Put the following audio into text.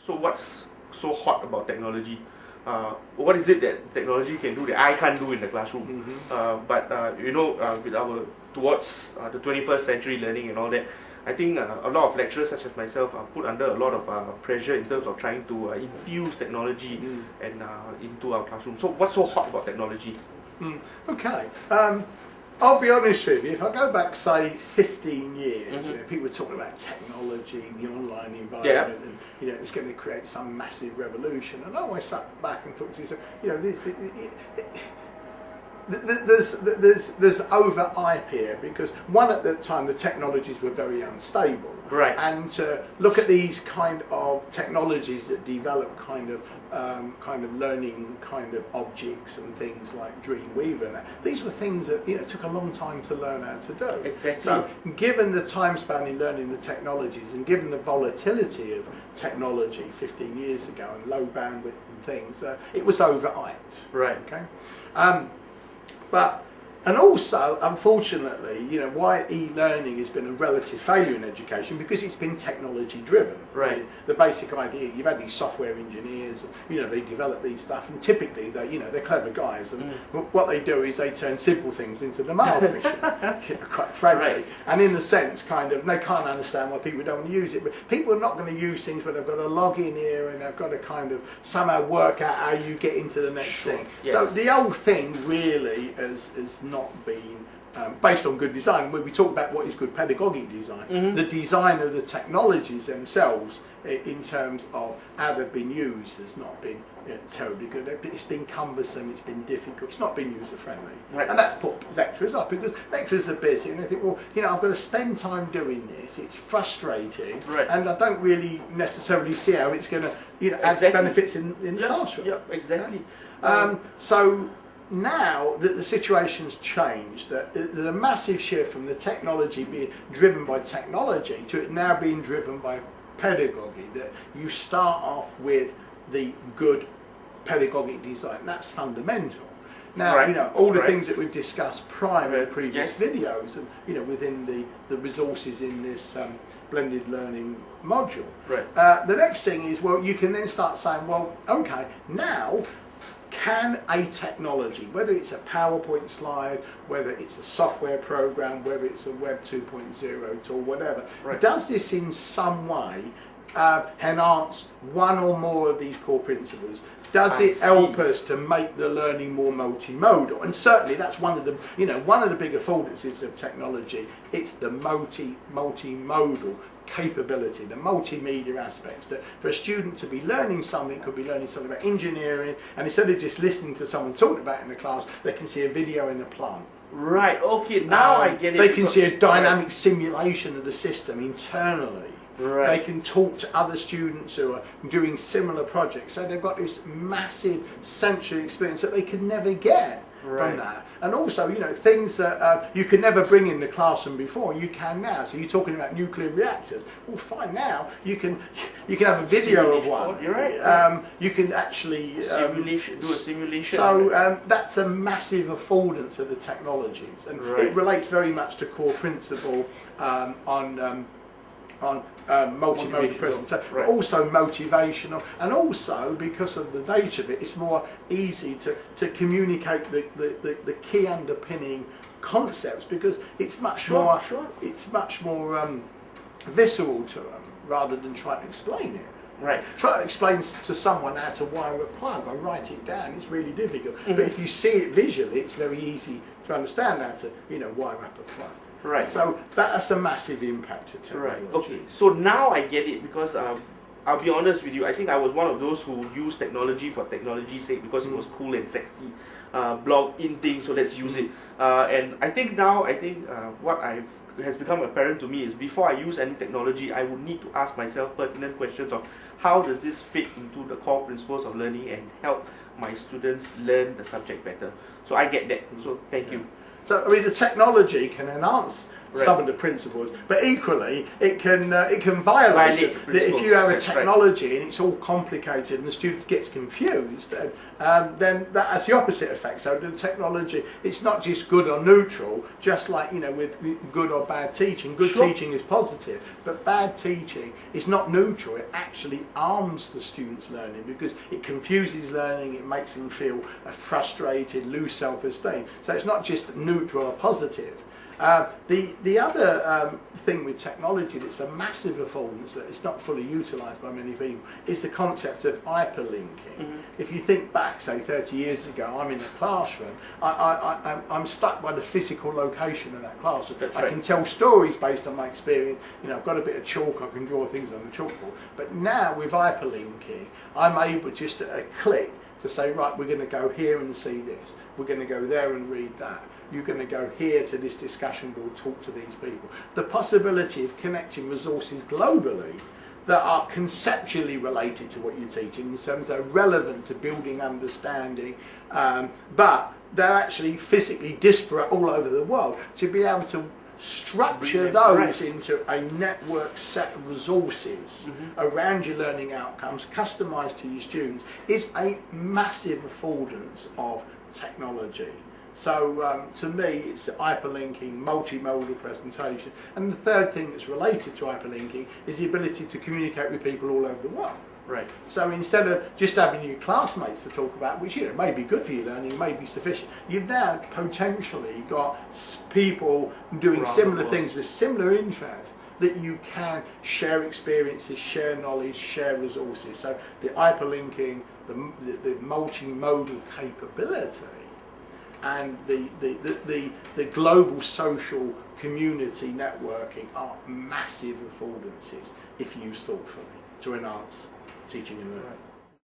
So what's so hot about technology? What is it that technology can do that I can't do in the classroom? But with our towards the 21st century learning and all that, I think a lot of lecturers such as myself are put under a lot of pressure in terms of trying to infuse technology and into our classroom. So what's so hot about technology? Okay. I'll be honest with you, if I go back, say, 15 years, people were talking about technology, the online environment, and it's going to create some massive revolution. And I always sat back and thought to myself, there's over hype here, because one, at the time the technologies were very unstable, right? And to look at these kind of technologies that develop kind of learning kind of objects and things like Dreamweaver, and these were things that took a long time to learn how to do. Exactly. So given the time span in learning the technologies, and given the volatility of technology 15 years ago and low bandwidth and things, it was overhyped. Right. Okay. And also, unfortunately, why e-learning has been a relative failure in education, because it's been technology driven. Right. The basic idea, you've had these software engineers, they develop these stuff, and typically they're clever guys, and what they do is they turn simple things into the Mars mission, quite frankly. Right. And in a sense, they can't understand why people don't want to use it. But people are not going to use things where they've got to log in here and they've got to kind of somehow work out how you get into the next thing. Yes. So the whole thing really has not been based on good design. When we talk about what is good pedagogic design, the design of the technologies themselves, in terms of how they've been used, has not been terribly good. It's been cumbersome, it's been difficult, it's not been user friendly. Right. And that's put lecturers off, because lecturers are busy and they think, well, I've got to spend time doing this, it's frustrating, right, and I don't really necessarily see how it's going to add benefits in the classroom. Yeah, exactly. So now that the situation's changed, that there's a massive shift from the technology being driven by technology to it now being driven by pedagogy, that you start off with the good pedagogic design. That's fundamental. Now, all the things that we've discussed prior in the previous videos, and within the resources in this blended learning module. Right. The next thing is, well, you can then start saying, well, okay, now, can a technology, whether it's a PowerPoint slide, whether it's a software program, whether it's a Web 2.0 tool, whatever, does this in some way enhance one or more of these core principles? Does it help us to make the learning more multimodal? And certainly that's one of the big affordances of technology. It's the multimodal capability, the multimedia aspects, that for a student to be learning something, could be learning something about engineering, and instead of just listening to someone talking about it in the class, they can see a video in a plant. Right, okay, now I get it. They can see a dynamic simulation of the system internally. Right. They can talk to other students who are doing similar projects. So they've got this massive sensory experience that they could never get from that. And also, things that you could never bring in the classroom before, you can now. So you're talking about nuclear reactors. Well, fine, now you can have a video of one. You're right. You can actually do a simulation. So that's a massive affordance of the technologies, and it relates very much to core principle on multimodal presentation, but also motivational, and also because of the nature of it, it's more easy to communicate the key underpinning concepts, because it's much more visceral to them, rather than trying to explain it. Right. Try to explain to someone how to wire a plug or write it down, it's really difficult. But if you see it visually, it's very easy to understand how to wire up a plug. Right. So that's a massive impact of technology. Right. Okay. So now I get it, because I'll be honest with you, I think I was one of those who used technology for technology's sake, because it was cool and sexy. Blog in things, so let's use it. And I think now, what has become apparent to me is, before I use any technology, I would need to ask myself pertinent questions of how does this fit into the core principles of learning and help my students learn the subject better. So I get that. So thank you. So, the technology can enhance some of the principles, but equally it can violate it. If you have a technology and it's all complicated and the student gets confused, then that has the opposite effect. So the technology, it's not just good or neutral, just like, you know, with good or bad teaching. Good teaching is positive, but bad teaching is not neutral. It actually arms the student's learning because it confuses learning, it makes them feel frustrated, lose self-esteem. So it's not just neutral or positive. The other thing with technology that's a massive affordance that is not fully utilised by many people is the concept of hyperlinking. If you think back, say 30 years ago, I'm in a classroom, I'm stuck by the physical location of that classroom. I can tell stories based on my experience. You know, I've got a bit of chalk, I can draw things on the chalkboard. But now with hyperlinking, I'm able just at a click to say, right, we're going to go here and see this. We're going to go there and read that. You're going to go here to this discussion board, talk to these people. The possibility of connecting resources globally that are conceptually related to what you're teaching, in terms they're relevant to building understanding, but they're actually physically disparate all over the world. To be able to structure those into a network set of resources around your learning outcomes, customised to your students, is a massive affordance of technology. So to me, it's the hyperlinking, multimodal presentation. And the third thing that's related to hyperlinking is the ability to communicate with people all over the world. Right. So instead of just having your classmates to talk about, which, you know, may be good for your learning, may be sufficient, you've now potentially got people doing similar things with similar interests that you can share experiences, share knowledge, share resources. So the hyperlinking, the multimodal capability, and the global social community networking are massive affordances if used thoughtfully to enhance teaching and learning.